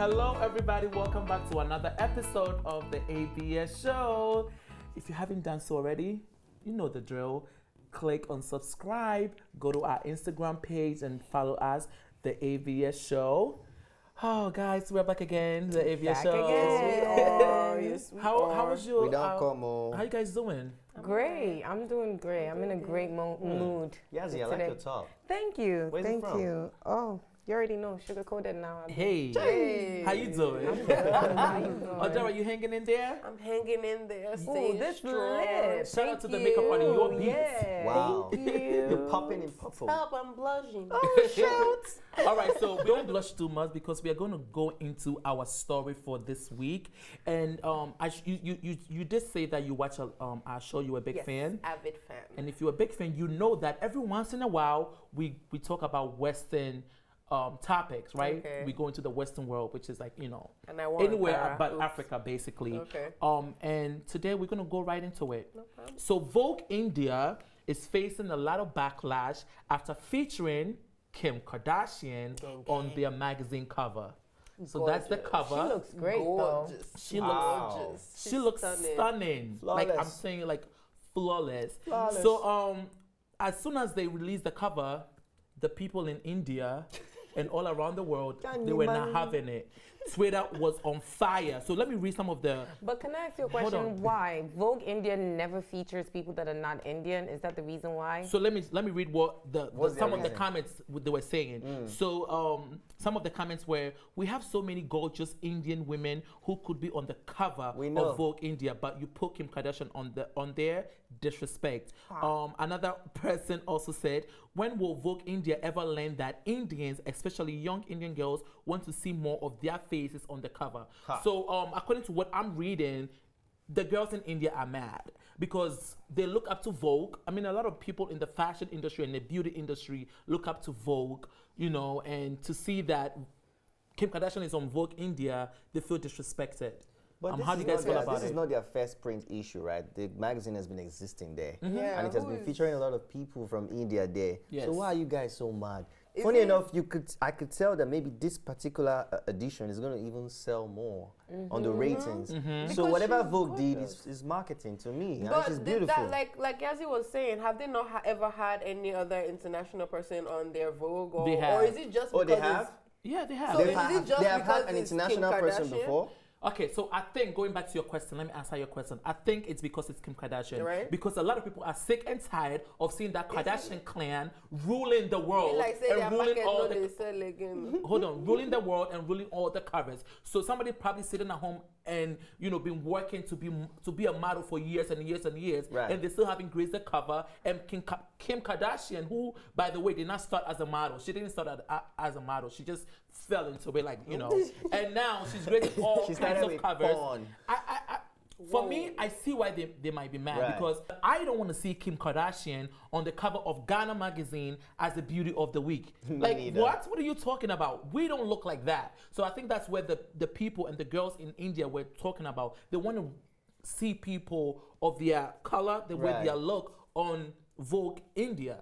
Hello, everybody. Welcome back to another episode of the AVS Show. If you haven't done so already, you know the drill. Click on subscribe, go to our Instagram page and follow us, the AVS Show. Oh, guys, we're back again, the AVS Show. Yes, How was your? We don't come on. How you guys doing? Great. I'm doing great. I'm in a great mood. Yazzie, I like your top. Thank you. Where's it Thank from? you. Oh, you already know. Sugar coated now. Hey, how you doing? How you doing? Odara, you hanging in there? I'm hanging in there. Ooh, Staying this strong. lit. Shout out to the makeup on your beats. Yeah. Wow. Thank you. You're popping in purple. Stop, I'm blushing. Oh, shoot. All right, so we don't blush too much because we are going to go into our story for this week. And you did say that you watch our show. You're a big Yes, fan. avid fan. And if you're a big fan, you know that every once in a while we talk about Western topics, right? Okay. We go into the Western world, which is like, you know, And I want anywhere but Africa, basically. Okay. And today we're gonna go right into it. No problem. So Vogue India is facing a lot of backlash after featuring Kim Kardashian on their magazine cover. So that's the Gorgeous. cover. She looks great, though. Gorgeous. She Wow. Gorgeous. She looks stunning. Like I'm Flawless. saying, like flawless. Flawless. So as soon as they released the cover, the people in India and all around the world, they were not having it. Twitter was on fire. So let me read some of the. But can I ask you a Hold on. question? Why Vogue India never features people that are not Indian? Is that the reason why? So let me read what What's some their of the reason? comments they were saying. So some of the comments were, we have so many gorgeous Indian women who could be on the cover We know. of Vogue India, but you put Kim Kardashian on there, disrespect. Another person also said, when will Vogue India ever learn that Indians, especially young Indian girls, want to see more of their faces on the cover? So according to what I'm reading, the girls in India are mad because they look up to Vogue. I mean, a lot of people in the fashion industry and the beauty industry look up to Vogue, you know, and to see that Kim Kardashian is on Vogue India, they feel disrespected. But How do you guys feel about this it? is not their first print issue, right? The magazine has been existing there. Yeah, And it has who been is- featuring a lot of people from India there. Yes. So why are you guys so mad? Is Funny it- enough, I could tell that maybe this particular edition is going to even sell more on the ratings. So Because whatever she's Vogue did gorgeous. is marketing to me. And But she's did beautiful. that, like Yazzie was saying, have they not ever had any other international person on their Vogue? Or, They have. or is it just Oh, because they have? Yeah, they have. So They've is it just they have had because an it's Kim international person Kardashian? before. Okay, so I think going back to your question, let me answer your question. I think it's because it's Kim Kardashian. Right. Because a lot of people are sick and tired of seeing that Kardashian clan ruling the world like say their and ruling market all no the they sell again. hold on, ruling the world and ruling all the covers. So somebody probably sitting at home and been working to be a model for years and years and years, Right. and they still haven't graced the cover. And Kim Kardashian, who by the way did not start as a model, she didn't start as a model. She just fell into it, like and now she's graced all She kinds started of with covers. porn. For me, I see why they might be mad Right. because I don't want to see Kim Kardashian on the cover of Ghana magazine as the beauty of the week. Like, neither. what? What are you talking about? We don't look like that. So I think that's where the people and the girls in India were talking about. They want to see people of their color, the way Right. their look on Vogue India,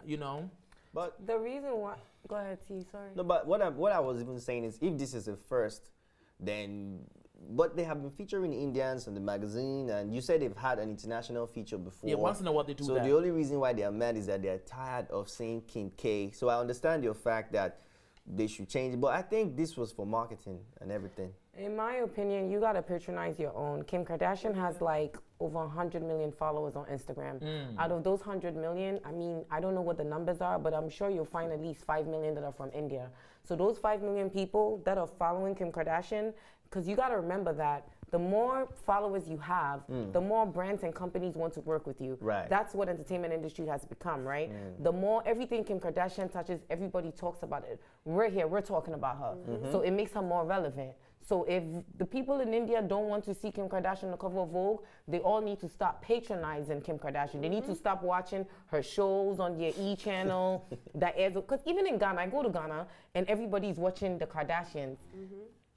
But The reason why. Go ahead, T. Sorry. no, but what I was even saying is, if this is a first, then but they have been featuring Indians in the magazine, and you said they've had an international feature before. Yeah, once in a while they do so that. the only reason why they are mad is that they are tired of seeing Kim K. So I understand your fact that they should change it, but I think this was for marketing and everything. In my opinion, you gotta patronize your own. Kim Kardashian has like over 100 million followers on Instagram. Out of those 100 million, I mean, I don't know what the numbers are, but I'm sure you'll find at least 5 million that are from India. So those 5 million people that are following Kim Kardashian, because you gotta remember that the more followers you have, the more brands and companies want to work with you. Right. That's what entertainment industry has become, right? The more everything Kim Kardashian touches, everybody talks about it. We're here, we're talking about her. So it makes her more relevant. So if the people in India don't want to see Kim Kardashian on the cover of Vogue, they all need to stop patronizing Kim Kardashian. They need to stop watching her shows on their E channel that airs. Because even in Ghana, I go to Ghana and everybody's watching the Kardashians.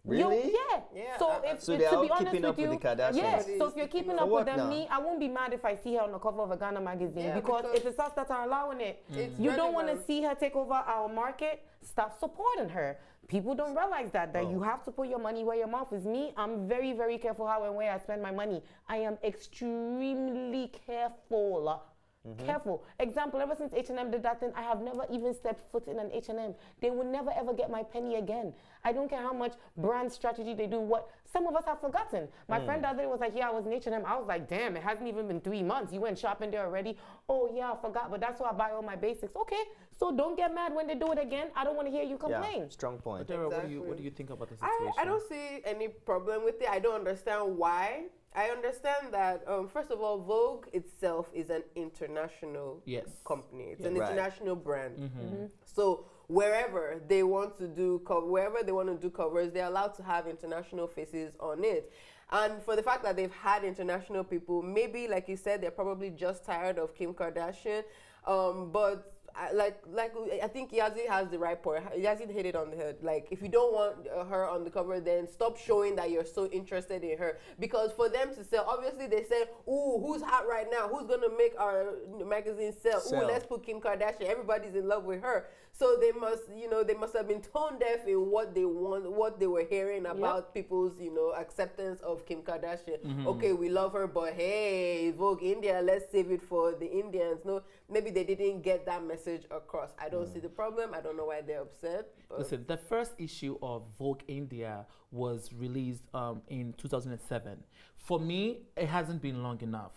Really? Yeah, So So if they're to all be honest keeping with up you, with the Kardashians. yeah. Everybody So is if you're keeping keeping up. up For with what them, now? I won't be mad if I see her on the cover of a Ghana magazine Yeah, because because it's us that are allowing it. It's You don't want to relevant. see her take over our market. Stop supporting her. People don't realize that Oh. you have to put your money where your mouth is. Me, I'm very, very careful how and where I spend my money. I am extremely careful. Careful. Example, ever since H&M did that thing, I have never even stepped foot in an H&M. They will never ever get my penny again. I don't care how much brand strategy they do. What some of us have forgotten. My friend the other day was like, yeah, I was in H&M. I was like, damn, it hasn't even been 3 months. You went shopping there already? Oh yeah, I forgot, but that's why I buy all my basics. Okay, so don't get mad when they do it again. I don't want to hear you complain. Yeah, strong point. Adara, Exactly. what do you think about the situation? I don't see any problem with it. I don't understand why. I understand that, first of all, Vogue itself is an international Yes. company. It's Yeah. an Right. international brand. So wherever they want to do covers, they're allowed to have international faces on it. And for the fact that they've had international people, maybe like you said, they're probably just tired of Kim Kardashian. But I think Yazzie has the right point. Yazzie hit it on the head. Like, if you don't want her on the cover, then stop showing that you're so interested in her. Because for them to sell, obviously they say, "Ooh, who's hot right now? Who's gonna make our magazine sell? Ooh, let's put Kim Kardashian. Everybody's in love with her." So they must have been tone deaf in what they want, what they were hearing about people's, acceptance of Kim Kardashian. Okay, we love her, but hey, Vogue India, let's save it for the Indians. No, maybe they didn't get that message across. I don't see the problem. I don't know why they're upset. But Listen, the first issue of Vogue India was released in 2007. For me, it hasn't been long enough.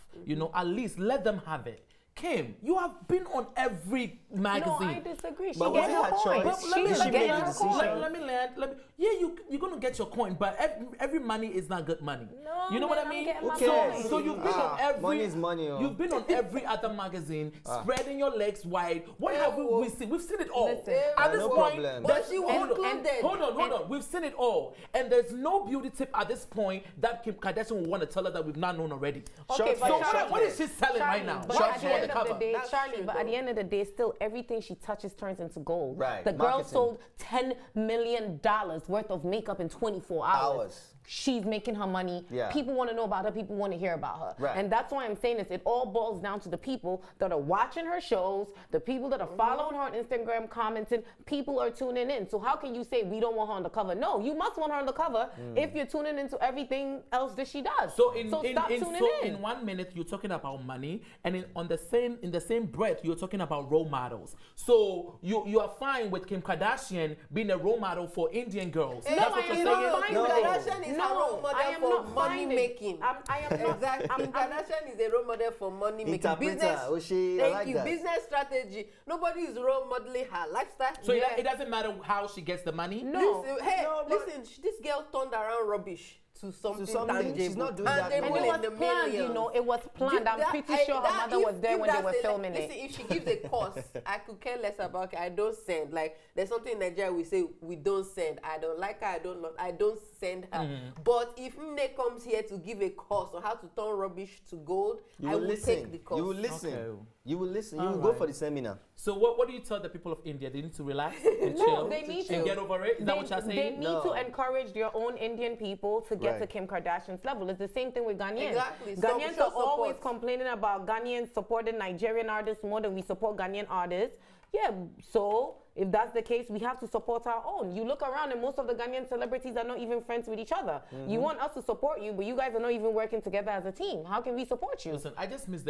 At least let them have it. Kim, you have been on every magazine. No, I disagree. She But gets was it her her point. choice? She's Let me- getting make the her decision. point. Let me land. You're gonna get your coin, but every money is not good money. No, you know what man, I I'm mean? getting my Who cares? point. So you've been on every. money is money, oh. You've been on every other magazine, spreading your legs wide. What have we seen? We've seen it all. Listen, At this no point, problem. But she was included. Hold on. We've seen it all, and there's no beauty tip at this point that Kim Kardashian will want to tell us that we've not known already. Okay, Short but hair, So short what hair. is she selling right now? But What at is the she on end the of the cover? day, That's Charlie, true, but at though. the end of the day, still everything she touches turns into gold. Right, The girl marketing. sold $10 million worth of makeup in 24 hours. She's making her money. Yeah. People want to know about her. People want to hear about her. Right. And that's why I'm saying this. It all boils down to the people that are watching her shows, the people that are following her on Instagram, commenting. People are tuning in. So how can you say we don't want her on the cover? No, you must want her on the cover if you're tuning into everything else that she does. So in stop tuning in. in 1 minute you're talking about money, and in the same breath you're talking about role models. So you are fine with Kim Kardashian being a role model for Indian girls. No, That's what I you're am saying. not fine No. with it. Kardashian is a role model I am for not money fine with- making. I am not. Exactly. Kim Kardashian is a role model for money making. Interpreter, oh, she- I Thank like you. that. Business strategy. Nobody is role modeling her lifestyle. So it doesn't matter how she gets the money. No. Listen, hey, No, but- listen. This girl turned around rubbish to something, something. tangible. She's not doing that Tangible And it no. was in the planned, millions. it was planned. I'm pretty sure her mother was there when they were filming Listen, it. if she gives a course, I could care less about it. I don't send. Like, there's something in Nigeria we say we don't send. I don't like her. I don't send her. But if Mne comes here to give a course on how to turn rubbish to gold, You I will will listen. take the course. You will listen. Okay. You will listen. You All will go right. for the seminar. So what do you tell the people of India? They need to relax and No, chill they need and to. get over it? Is that what you're They saying? need No. to encourage their own Indian people to get Right. to Kim Kardashian's level. It's the same thing with Ghanaians. Exactly. Ghanaians Show are always support. complaining about Ghanaians supporting Nigerian artists more than we support Ghanaian artists. Yeah, so if that's the case, we have to support our own. You look around and most of the Ghanaian celebrities are not even friends with each other. You want us to support you, but you guys are not even working together as a team. How can we support you? Listen, I just miss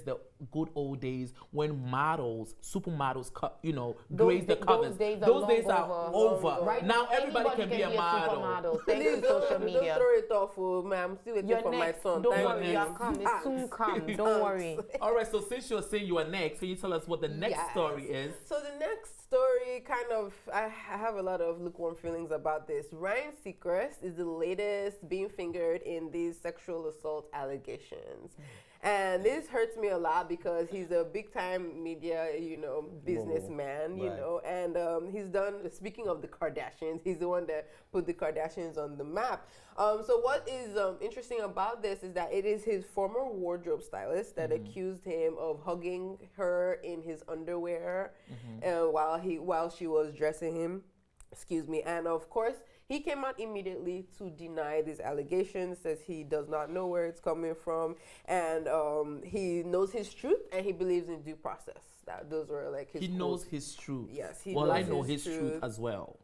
the good old days when models, supermodels, grace the covers. Those days are Those long days are over. over. Right now everybody can be a model. supermodel. Thanks to Please social don't media. throw it off, man. I'm still waiting You're for next. my son. Don't Thank worry, you. I'll come. It's soon come. Don't worry. All right, so since you're saying you are next, can you tell us what the next Yes. story is? So the next story, kind of, I have a lot of lukewarm feelings about this. Ryan Seacrest is the latest being fingered in these sexual assault allegations. And this hurts me a lot because he's a big time media, businessman, Right. and he's done, speaking of the Kardashians, he's the one that put the Kardashians on the map. So what is interesting about this is that it is his former wardrobe stylist that accused him of hugging her in his underwear while she was dressing him. Excuse me. And of course, he came out immediately to deny these allegations, says he does not know where it's coming from, and he knows his truth, and he believes in due process. That those were like his. He quotes. knows his truth. Yes, he well, knows I know his his truth as well.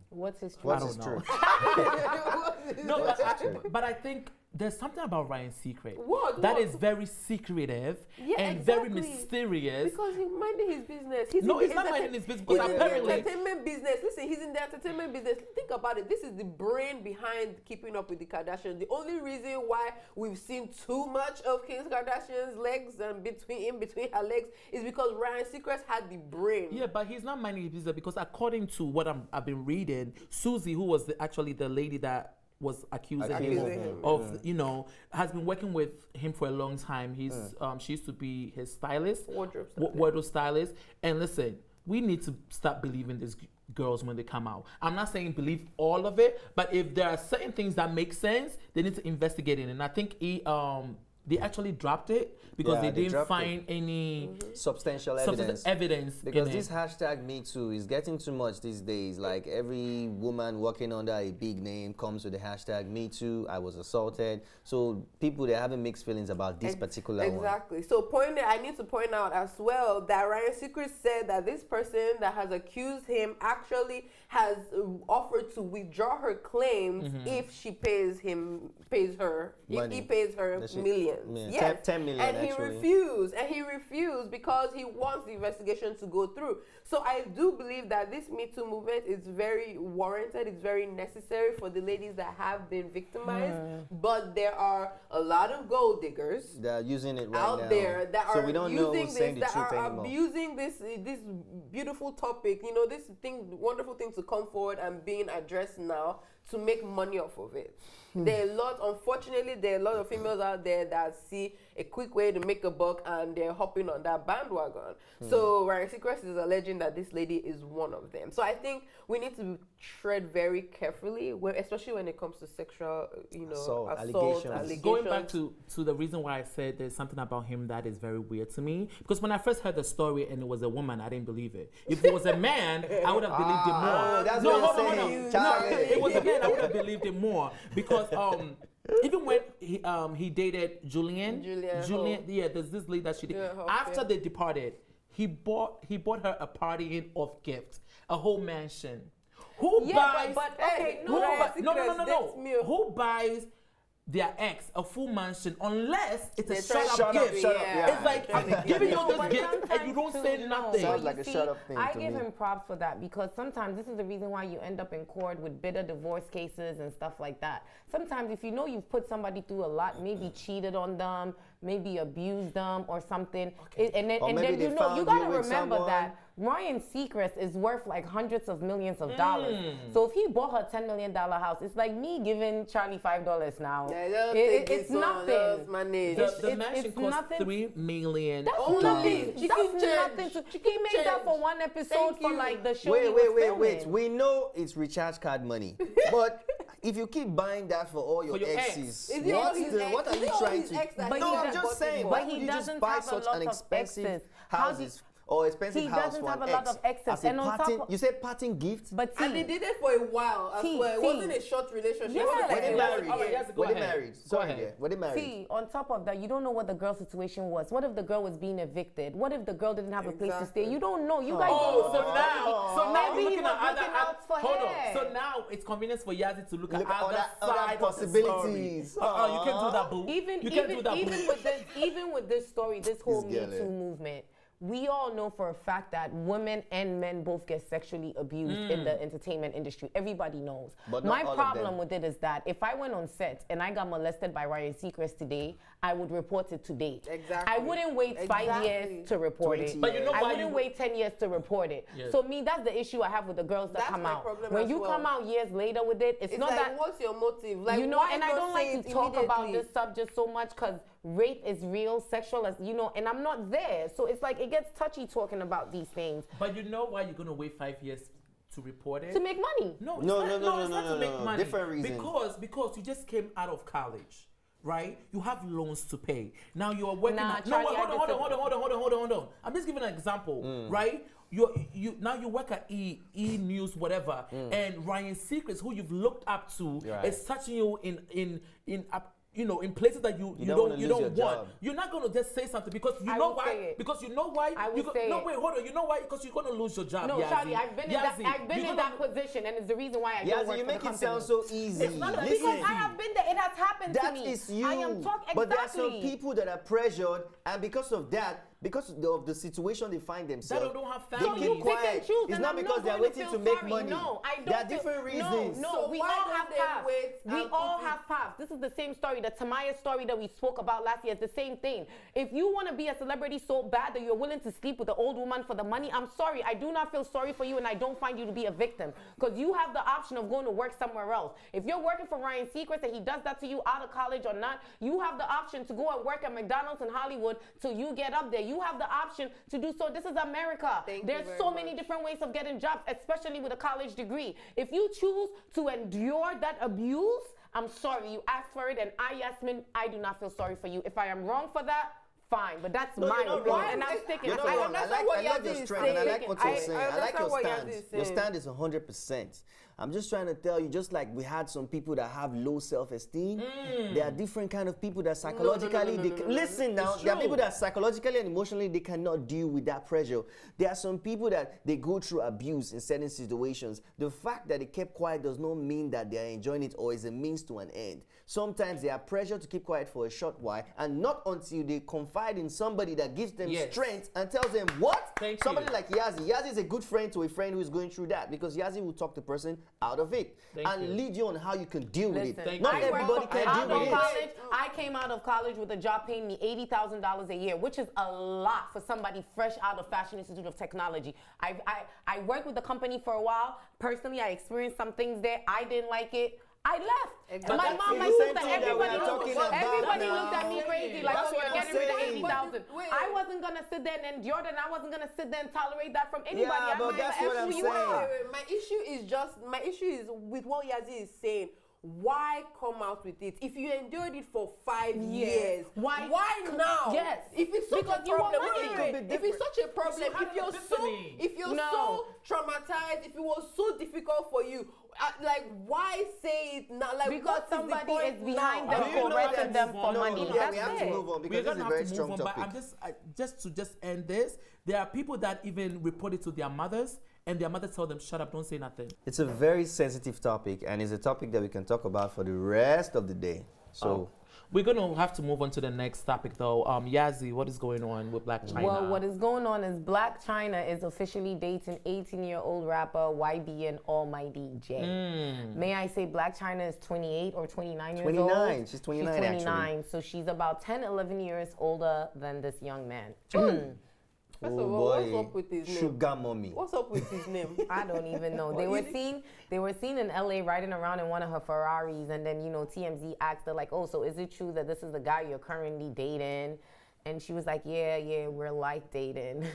What's his truth? What's I his don't know. truth? No, but I think there's something about Ryan's secret What? that is very secretive Yeah, and very exactly. mysterious. Because he's minding his business. No, he's not minding his business, He's because in the apparently- entertainment business. Listen, he's in the entertainment business. Think about it. This is the brain behind keeping up with the Kardashians. The only reason why we've seen too much of Kim Kardashian's legs and in between her legs is because Ryan Seacrest had the brain. Yeah, but he's not minding his business because according to what I've been reading, Susie, who was actually the lady that was accusing him of, has been working with him for a long time. He's she used to be his stylist, wardrobe stylist. And listen, we need to start believing these girls when they come out. I'm not saying believe all of it, but if there are certain things that make sense, they need to investigate it. And I think they actually dropped it because they didn't find any substantial evidence. Because this hashtag Me Too is getting too much these days. Like every woman working under a big name comes with the hashtag Me Too. I was assaulted. So people, they're having mixed feelings about this particular one. Exactly. So I need to point out as well that Ryan Seacrest said that this person that has accused him actually has offered to withdraw her claims if she pays her, Money. if he pays her millions. Yeah, Yes. 10 million and actually. he refused because he wants the investigation to go through. So I do believe that this Me Too movement is very warranted. It's very necessary for the ladies that have been victimized. But there are a lot of gold diggers They're using it right out now. there that so are we don't know using who's this, saying the that truth are anymore. abusing this beautiful topic, this wonderful thing to come forward and being addressed now to make money off of it. Unfortunately, there are a lot of females out there that see a quick way to make a buck and they're hopping on that bandwagon. So Ryan Seacrest is alleging that this lady is one of them. So I think we need to tread very carefully, especially when it comes to sexual, assault allegations. Going back to the reason why I said there's something about him that is very weird to me, because when I first heard the story and it was a woman, I didn't believe it. If it was a man, I would have believed it more. That's No, what hold I'm on. saying. No, if it was a man, I would have believed it more because even when he dated Julian, yeah, there's this lady that she did. After they departed, he bought her a partying off gift, a whole mansion. Who buys? Who buys their ex a full mansion unless it's a shut up gift? It's like I'm giving you this gift and you don't say nothing. Sounds like a shut up thing. I to give me. him props for that because sometimes this is the reason why you end up in court with bitter divorce cases and stuff like that. Sometimes if you know you've put somebody through a lot, maybe cheated on them, maybe abused them or something, and then you gotta remember that Ryan Seacrest is worth like hundreds of millions of dollars. So if he bought her $10 million house, it's like me giving Charlie $5 now. It's nothing. The mansion cost $3 million. That's nothing. He made that for one episode for like the show. Wait. We know it's recharge card money, but if you keep buying that for all your exes, what are you trying to? No, I'm just saying. Why would you just buy such an expensive houses? Or expensive house for an ex. He doesn't have a lot of exes. And on top, you said parting gifts? But and they did it for a while as well. It wasn't a short relationship. Were they married? Were they married? Were they married? See, on top of that, you don't know what the girl's situation was. What if the girl was being evicted? What if the girl didn't have a place to stay? You don't know. You guys don't know. So now maybe looking at other out for hold her. on. So now it's convenient for Yazzie to look at other possibilities. You can't do that, boo. Even with this story, this whole Me Too movement, we all know for a fact that women and men both get sexually abused in the entertainment industry. Everybody knows. But my problem with it is that if I went on set and I got molested by Ryan Seacrest today, I would report it today. Exactly. I wouldn't wait 5 years to report it. But you know I wouldn't wait 10 years to report it. Yes. So me, that's the issue I have with the girls that come out. When you come out years later with it, it's not like, that. What's your motive? Like, And I don't like to talk about this subject so much because rape is real, sexual, and I'm not there. So it's like it gets touchy talking about these things. But you know why you're gonna wait 5 years to report it? To make money. No, it's not to make money. Different reason. Because you just came out of college, right? You have loans to pay. Now you are working. Nah, hold on. I'm just giving an example, right? you now you work at E News whatever, and Ryan Seacrest, who you've looked up to, is touching you in in places that you don't want. You're not gonna just say something because you know why. Because you know why. No, wait, hold on. You know why? Because you're gonna lose your job. No, Shadi, I've been in that position, and it's the reason why I don't work you for the make company. it sound so easy. It's not because I have been there. It has happened to me. That is you. I am talking But there are some people that are pressured, and because of that, because of the situation they find themselves, they don't have family. they keep quiet. It's not because they're waiting to make money. No, I don't. There are different reasons. No, we all have paths. We all have paths. This is the same story. The Tamaya story that we spoke about last year is the same thing. If you want to be a celebrity so bad that you're willing to sleep with the old woman for the money, I'm sorry. I do not feel sorry for you, and I don't find you to be a victim because you have the option of going to work somewhere else. If you're working for Ryan Seacrest and he does that to you out of college or not, you have the option to go and work at McDonald's in Hollywood till you get up there. You have the option to do so. This is America. There's so many different ways of getting jobs, especially with a college degree. If you choose to endure that abuse, I'm sorry, you asked for it, and Yasmin, I do not feel sorry for you. If I am wrong for that, fine, but that's my opinion, and I'm sticking. I love your strength, and I like what you're saying. I like your stand. Your stand is 100%. I'm just trying to tell you, just like we had some people that have low self-esteem, there are different kind of people that psychologically, listen now, there are people that psychologically and emotionally, they cannot deal with that pressure. There are some people that they go through abuse in certain situations. The fact that they kept quiet does not mean that they are enjoying it or is a means to an end. Sometimes they are pressured to keep quiet for a short while, and not until they confide in somebody that gives them strength and tells them what? Somebody like Yazzie. Yazzie is a good friend to a friend who is going through that, because Yazzie will talk the person out of it and lead you on how you can deal with it. Not everybody can deal with it. I came out of college with a job paying me $80,000 a year, which is a lot for somebody fresh out of Fashion Institute of Technology. I worked with the company for a while. Personally, I experienced some things there. I didn't like it. I left. My mom, my sister, everybody looked at me crazy, like, oh, you're getting rid of 80,000. I wasn't gonna sit there and endure that, and I wasn't gonna sit there and tolerate that from anybody. Yeah, but that's what I'm saying. My issue is with what Yazzie is saying. Why come out with it? If you endured it for 5 years, why now? Yes. If it's such a problem, if it's such a problem, if you're so traumatized, if it was so difficult for you, like, why say it now? Like, because somebody is behind them, correcting them for money. We have to move on because this is a very strong topic. But just end this. There are people that even report it to their mothers, and their mother tell them, shut up, don't say nothing. It's a very sensitive topic, and it's a topic that we can talk about for the rest of the day. So we're going to have to move on to the next topic, though. Yazzie, what is going on with Blac Chyna? Well, what is going on is Blac Chyna is officially dating 18-year-old rapper YBN Almighty J. May I say Blac Chyna is 28 or 29 years old? 29. She's 29, She's 29, actually. so she's about 10, 11 years older than this young man. First of all, what's up with his name? Sugar mommy. What's up with his name? I don't even know. They were seen in LA riding around in one of her Ferraris, and then TMZ asked her like, "Oh, so is it true that this is the guy you're currently dating?" And she was like, yeah, we're like dating.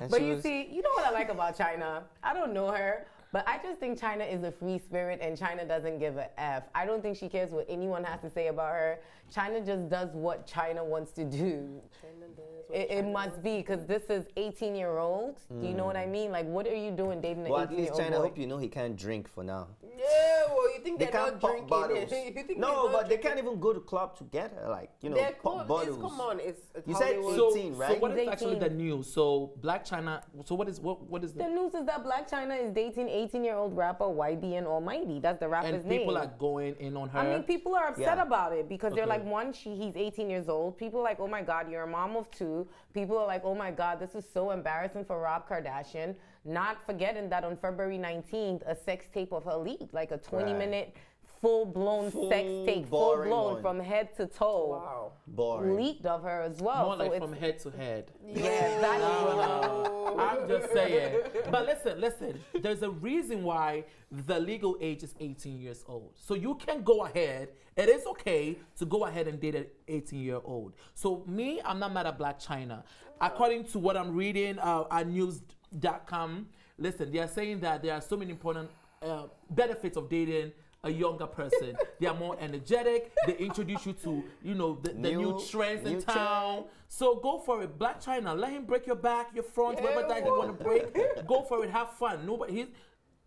But you see, you know what I like about Chyna? I don't know her, but I just think Chyna is a free spirit, and Chyna doesn't give a F. I don't think she cares what anyone has to say about her. Chyna just does what Chyna wants to do. It must be, because this is 18-year-old. Do you know what I mean? Like, what are you doing dating an 18-year-old boy? Well, at least Chyna, I hope you know he can't drink for now. Yeah, well, you think they're not drinking? No, but they can't even go to club together, like, pop bottles. Come on, it's you said 18, right? So what is actually the news? So Blac Chyna, so what is the news is that Blac Chyna is dating 18-year-old rapper YBN Almighty. That's the rapper's name. And people are going in on her. I mean, people are upset about it because they're like, one, he's 18 years old. People are like, oh my God, you're a mom of 2. People are like, oh my God, this is so embarrassing for Rob Kardashian. Not forgetting that on February 19th, a sex tape of her leaked, like a 20-minute full-blown sex tape, full-blown from head to toe. Wow. Boring. Leaked of her as well. More like from head to head. Yeah, that is I'm just saying. But listen, there's a reason why the legal age is 18 years old. So you can go ahead. It is okay to go ahead and date an 18-year-old. So me, I'm not mad at Blac Chyna. According to what I'm reading on news.com, listen, they are saying that there are so many important benefits of dating a younger person. They are more energetic. They introduce you to, the new trends in town. So go for it. Blac Chyna, let him break your back, your front, whatever that you want to break. Go for it. Have fun.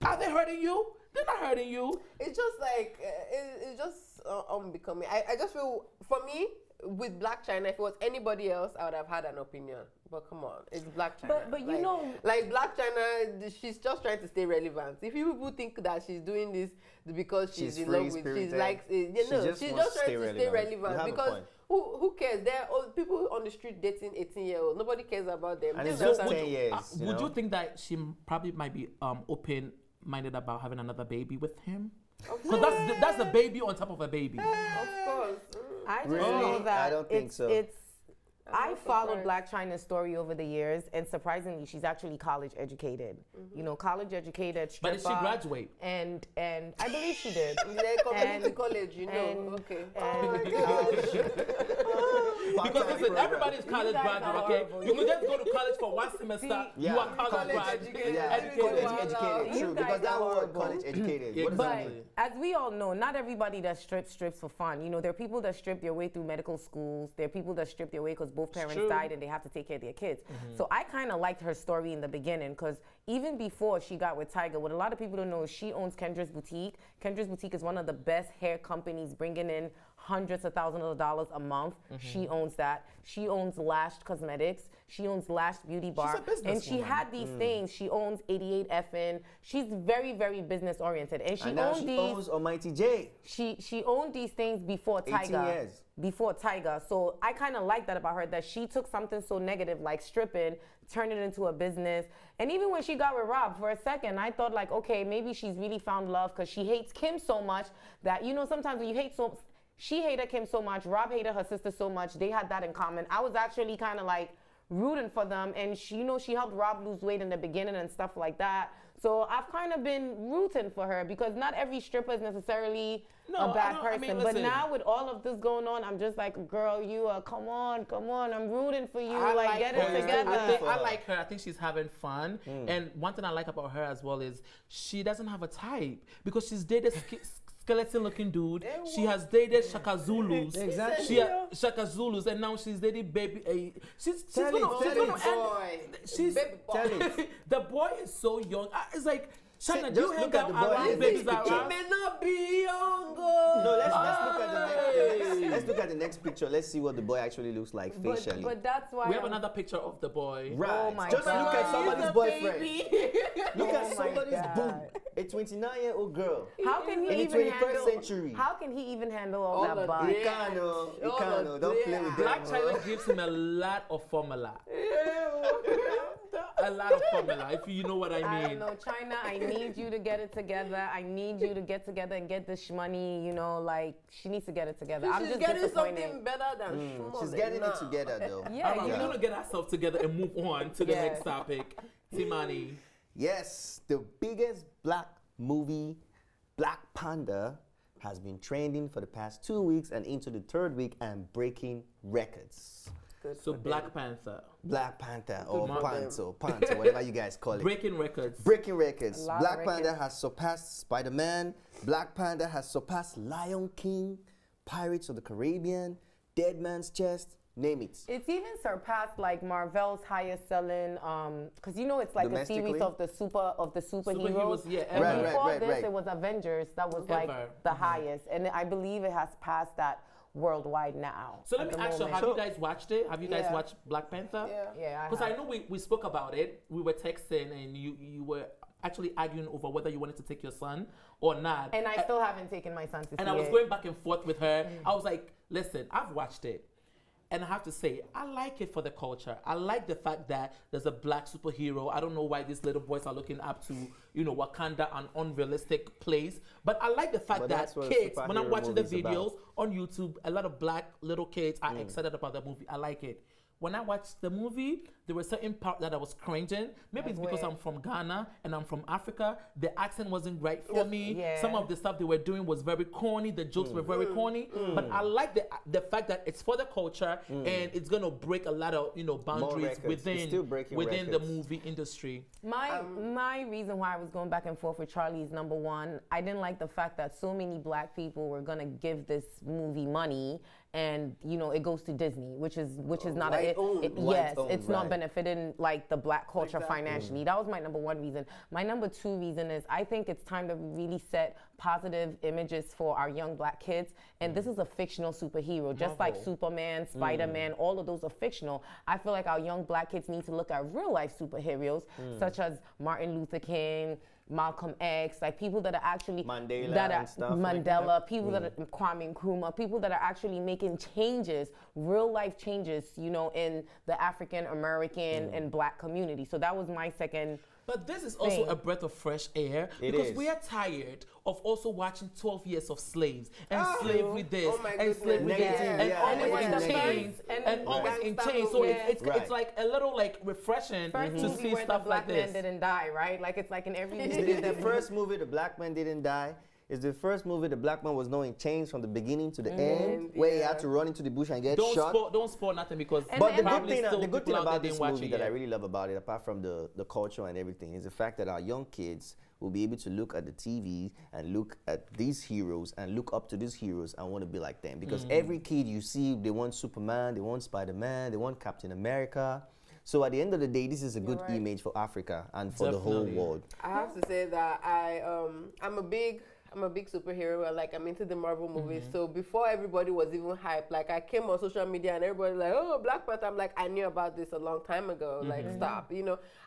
Are they hurting you? They're not hurting you. It's just like, it's just unbecoming. I just feel, for me, with Blac Chyna, if it was anybody else, I would have had an opinion. But come on, it's Blac Chyna. But you know, like Blac Chyna, she's just trying to stay relevant. If you people think that she's doing this because she's in love with, she's like, she's just trying to stay relevant. Because who cares? There are people on the street dating 18-year-olds. Nobody cares about them. And it's just 10 years. Would you think that she probably might be open-minded about having another baby with him? Because that's a baby on top of a baby. Of course. I just know that I don't think so. I followed Blac Chyna's story over the years, and surprisingly, she's actually college educated. College educated. But did she graduate? And I believe she did. Community college, okay. Because listen, everybody's college graduate, okay? You could just go to college for one semester. You are college graduate. Educated, true. Because that word, college educated. But as we all know, not everybody that strips for fun. There are people that strip their way through medical schools. There are people that strip their way because both parents died and they have to take care of their kids. So I kind of liked her story in the beginning because even before she got with Tyga, what a lot of people don't know is she owns Kendra's Boutique. Kendra's Boutique is one of the best hair companies, bringing in hundreds of thousands of dollars a month. She owns that. She owns Lashed Cosmetics. She owns Lashed Beauty Bar. And she had these things. She owns 88 FN. She's very, very business oriented. And she owns Almighty J. She owned these things before Tyga. 18 years. Before Tyga. So I kind of like that about her, that she took something so negative like stripping, turned it into a business. And even when she got with Rob, for a second, I thought like, okay, maybe she's really found love because she hates Kim so much that, sometimes when you hate she hated Kim so much, Rob hated her sister so much, they had that in common. I was actually kind of like rooting for them, and she helped Rob lose weight in the beginning and stuff like that. So I've kind of been rooting for her because not every stripper is necessarily a bad person. But now with all of this going on, I'm just like, girl, come on, I'm rooting for you. Get it together. I like her. I think she's having fun. And one thing I like about her as well is she doesn't have a type because she's dated skeleton-looking dude. She has dated Shaka Zulus. Exactly. Shaka Zulus, and now she's dating baby. She's Tell it. The boy is so young. It's like, Chyna, just look at the boy. Babies He may not be younger. No, let's look at the next picture. Let's see what the boy actually looks like facially. But that's why we have another picture of the boy. Right. Oh my Just God. look at somebody's boyfriend. Look at Oh my somebody's God. boom. A 29-year-old girl. How can he in the 21st century. How can he even handle all that butt? He can't. Don't play with Blac that. Chyna gives him a lot of formula. A lot of formula, if you know what I mean. I don't know, Chyna, I need you to get it together. I need you to get together and get this money, she needs to get it together. I'm just getting disappointed. something better than She's getting it together, though. Yeah, We're going to get ourselves together and move on to the next topic. Timani. Yes, the biggest black movie, Black Panther, has been trending for the past 2 weeks and into the third week and breaking records. So Black Panther. Black Panther or Panther, whatever you guys call it. Breaking records. Breaking records. Black Panther has surpassed Spider-Man. Black Panther has surpassed Lion King, Pirates of the Caribbean, Dead Man's Chest, name it. It's even surpassed like Marvel's highest selling, because it's like a series of the superheroes. Yeah, and before this, it was Avengers that was like the highest, and I believe it has passed that worldwide now. So let me ask you, have you guys watched it? Have you guys watched Black Panther? Yeah. Because I know we spoke about it. We were texting and you were actually arguing over whether you wanted to take your son or not. And I still haven't taken my son to see it. And I was going back and forth with her. I was like, listen, I've watched it. And I have to say, I like it for the culture. I like the fact that there's a black superhero. I don't know why these little boys are looking up to, Wakanda, an unrealistic place. But I like the fact that kids, when I'm watching the videos on YouTube, a lot of black little kids are excited about the movie. I like it. When I watched the movie, there were certain parts that I was cringing. Maybe it's because I'm from Ghana and I'm from Africa. The accent wasn't right for me. Yeah. Some of the stuff they were doing was very corny. The jokes were very corny. But I like the fact that it's for the culture and it's gonna break a lot of boundaries within the movie industry. My reason why I was going back and forth with Charlie is, number one, I didn't like the fact that so many black people were gonna give this movie money, and it goes to Disney, which is not it's not benefiting like the black culture financially. That was my number one reason. My number two reason is I think it's time to really set positive images for our young black kids, and this is a fictional superhero, just like Superman, Spider-Man, all of those are fictional. I feel like our young black kids need to look at real life superheroes such as Martin Luther King, Malcolm X, like people that are actually Mandela, people that are Kwame Nkrumah, people that are actually making changes, real life changes, in the African American and black community. So that was my second. But this is also a breath of fresh air because we are tired of also watching 12 years of slaves and slavery this and slavery that and always in chains and always in chains. So it's like a little refreshing to see stuff like this. Black man didn't die, right? Like it's like in every movie. It's the first movie the black man didn't die. It's the first movie the black man was not in chains from the beginning to the end, where he had to run into the bush and get shot. Don't spoil nothing because. But the good thing about this movie that I really love about it, apart from the culture and everything, is the fact that our young kids will be able to look at the TV and look at these heroes and look up to these heroes and want to be like them. Because every kid you see, they want Superman, they want Spider-Man, they want Captain America. So at the end of the day, this is a good image for Africa and for the whole world. I have to say that I'm a big superhero. Like, I'm into the Marvel movies. So before everybody was even hyped, like I came on social media and everybody like, oh, Black Panther. I'm like, I knew about this a long time ago. Like, stop.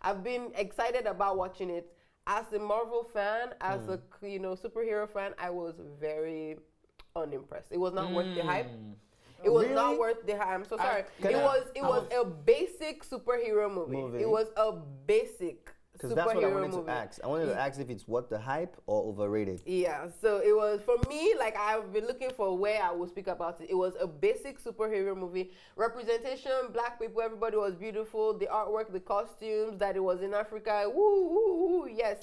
I've been excited about watching it. As a Marvel fan, as a superhero fan, I was very unimpressed. It was not worth the hype. It was not worth the hype. I'm so sorry. It was a basic superhero movie. It was a basic. Because that's what I wanted to ask. I wanted to ask if it's worth the hype or overrated. Yeah, so it was, for me, like I've been looking for where I will speak about it. It was a basic superhero movie. Representation, black people, everybody was beautiful. The artwork, the costumes, that it was in Africa. Woo, woo, woo. Yes.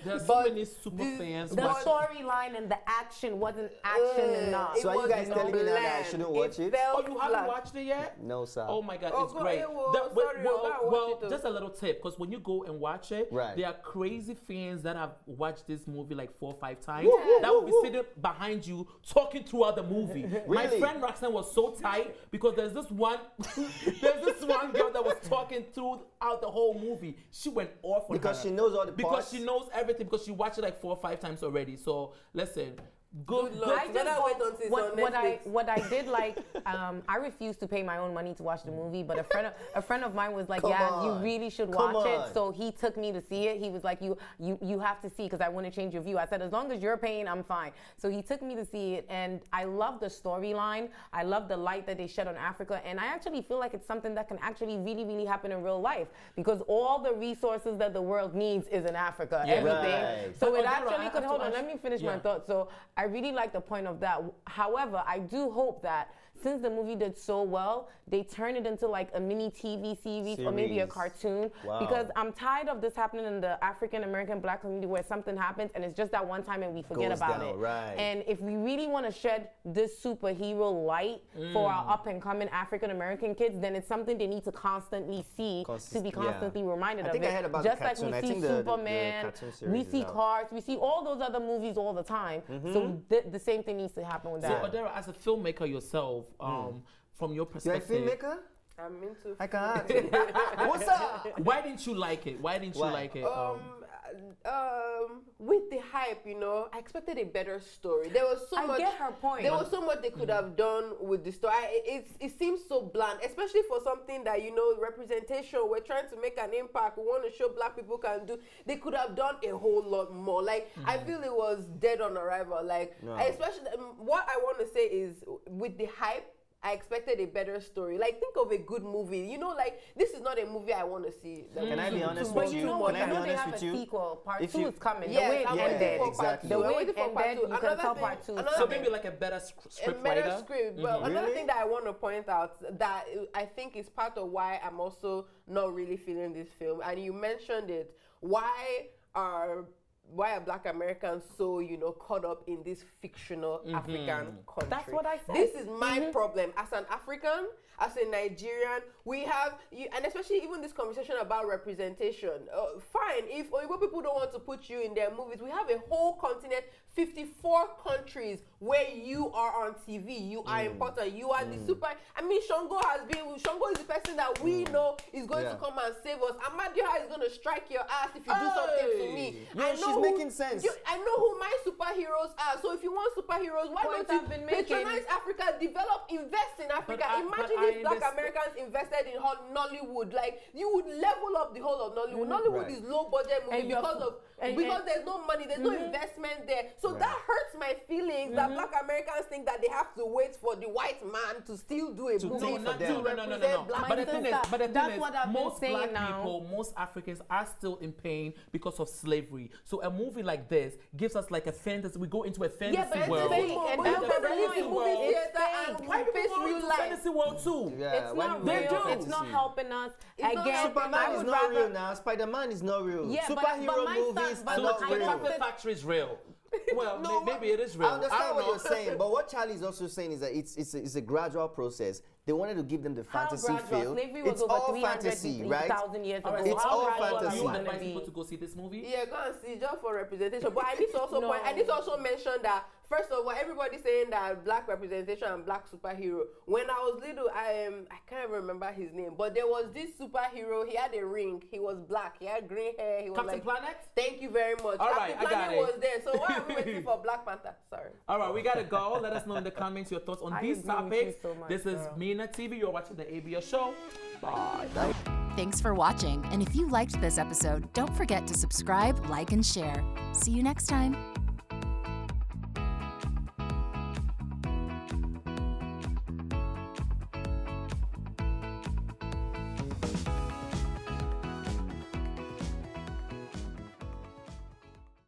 There's so many super fans. The storyline and the action wasn't action enough. So are you guys telling me now that I shouldn't watch it? Oh, you haven't watched it yet? No, sir. Oh my God, it's great. Well, just a little tip, because when you go and watch it, there are crazy fans that have watched this movie like 4 or 5 times that will be sitting behind you talking throughout the movie. Really? My friend Roxanne was so tight because there's this one girl that was talking throughout the whole movie. She went off on because her. she knows all the parts. Because she knows everything, because she watched it like 4 or 5 times already. So listen. Good. What I did like, I refused to pay my own money to watch the movie, but a friend of mine was like, you really should watch it. So he took me to see it. He was like, you have to see because I want to change your view. I said, as long as you're paying, I'm fine. So he took me to see it, and I love the storyline. I love the light that they shed on Africa, and I actually feel like it's something that can actually really, really happen in real life because all the resources that the world needs is in Africa. Everything. Right. So it actually could. Hold on, let me finish my thought. So I really like the point of that. However, I do hope that since the movie did so well, they turn it into like a mini TV series or maybe a cartoon. Wow. Because I'm tired of this happening in the African American black community where something happens and it's just that one time and we forget about it. Right. And if we really want to shed this superhero light for our up and coming African American kids, then it's something they need to constantly see to be constantly reminded of it. I heard about just the cartoon. Like we see Superman, we see Cars, we see all those other movies all the time. So the same thing needs to happen with that. So Adara, as a filmmaker yourself, from your perspective, you're a filmmaker? I'm into. I can't. What's up? Why didn't you like it? Why didn't you like it? With the hype, I expected a better story. There was so much. I get her point. There was so much they could have done with the story. It seems so bland, especially for something that representation. We're trying to make an impact. We want to show black people can do. They could have done a whole lot more. Like I feel it was dead on arrival. Like especially what I want to say is with the hype. I expected a better story. Like, think of a good movie. You know, like, this is not a movie I want to see. Can I be honest with you? Can I be honest with you? Sequel, part 2 is coming. Yes, the way it ended. Exactly. The way it ended, you can tell part 2. So maybe like a better script writer. Well, another thing that I want to point out that I think is part of why I'm also not really feeling this film, and you mentioned it, why are Black Americans so, caught up in this fictional African country? That's what I said. This is my problem. As an African, as a Nigerian, we have, and especially even this conversation about representation. Fine, if Oyibo people don't want to put you in their movies, we have a whole continent, 54 countries where you are on TV. You are important. You are the super. I mean, Shango is the person that we know is going to come and save us. Amadioha is going to strike your ass if you do something to me. She's making sense. I know who my superheroes are. So if you want superheroes, why don't you patronize Africa, invest in Africa? Imagine if Black Americans invested in Nollywood. Like, you would level up the whole of Nollywood. Nollywood is low budget movie because there's no money, there's no investment there. So that hurts my feelings that Black Americans think that they have to wait for the white man to still do a movie for them. No. But the thing is, most Black people, most Africans are still in pain because of slavery. So a movie like this gives us like a fantasy. We go into a fantasy world. Fantasy world too. It's not real. It's not helping us. Again, Superman is not real now. Spider-Man is not real. Superhero movies are not real. Panther factory is real. Well, maybe it is real. I understand what you're saying, but what Charlie's also saying is that it's a gradual process. They wanted to give them the fantasy feel. Slavery was it's over all fantasy, right? 3,000 years ago. It's all fantasy. You advise people to go see this movie? Yeah, go and see, just for representation. But I need to also mention that, first of all, everybody's saying that Black representation and Black superhero. When I was little, I can't remember his name, but there was this superhero. He had a ring. He was Black. He had green hair. He was Captain Planet? Thank you very much. All Captain right, Planet was there. So why are we waiting for Black Panther? Sorry. All right, we gotta go. Let us know in the comments your thoughts on these topics. This is MinaTV. You're watching the ABS show. Bye. Thanks for watching. And if you liked this episode, don't forget to subscribe, like, and share. See you next time.